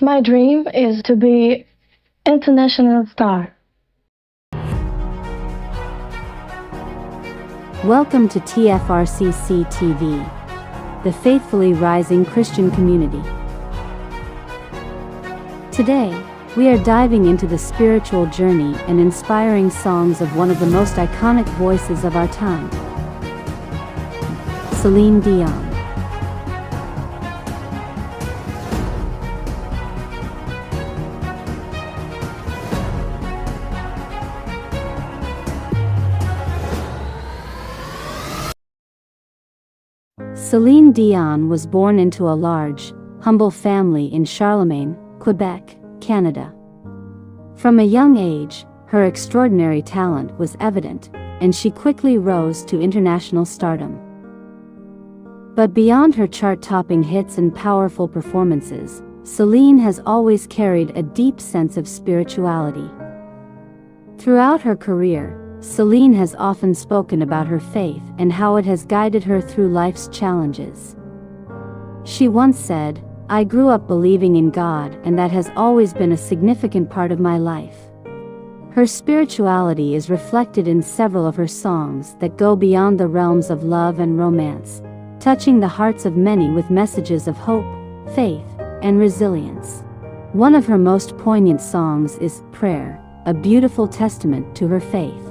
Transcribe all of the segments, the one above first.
My dream is to be international star. Welcome to TFRCC TV, the faithfully rising Christian community. Today, we are diving into the spiritual journey and inspiring songs of one of the most iconic voices of our time, Celine Dion. Celine Dion was born into a large, humble family in Charlemagne, Quebec, Canada. From a young age, her extraordinary talent was evident, and she quickly rose to international stardom. But beyond her chart-topping hits and powerful performances, Celine has always carried a deep sense of spirituality. Throughout her career, Celine has often spoken about her faith and how it has guided her through life's challenges. She once said, "I grew up believing in God, and that has always been a significant part of my life." Her spirituality is reflected in several of her songs that go beyond the realms of love and romance, touching the hearts of many with messages of hope, faith, and resilience. One of her most poignant songs is Prayer, a beautiful testament to her faith.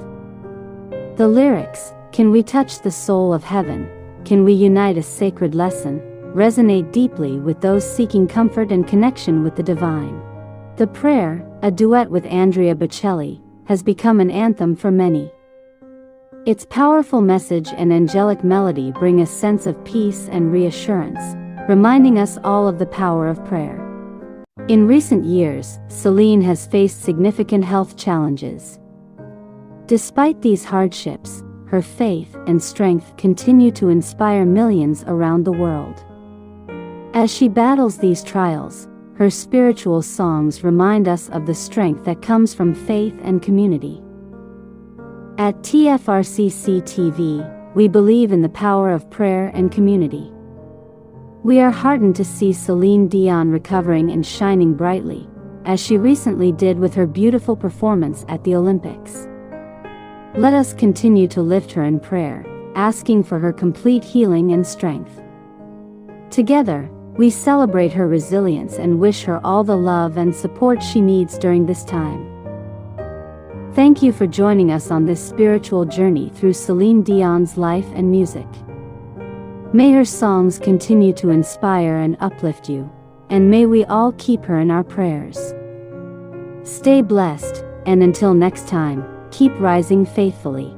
The lyrics, "Can we touch the soul of heaven? Can we unite a sacred lesson?" resonate deeply with those seeking comfort and connection with the divine. The Prayer, a duet with Andrea Bocelli, has become an anthem for many. Its powerful message and angelic melody bring a sense of peace and reassurance, reminding us all of the power of prayer. In recent years, Celine has faced significant health challenges. Despite these hardships, her faith and strength continue to inspire millions around the world. As she battles these trials, her spiritual songs remind us of the strength that comes from faith and community. At TFRCC TV, we believe in the power of prayer and community. We are heartened to see Celine Dion recovering and shining brightly, as she recently did with her beautiful performance at the Olympics. Let us continue to lift her in prayer, asking for her complete healing and strength. Together, we celebrate her resilience and wish her all the love and support she needs during this time. Thank you for joining us on this spiritual journey through Celine Dion's life and music. May her songs continue to inspire and uplift you, and may we all keep her in our prayers. Stay blessed, and until next time, keep rising faithfully.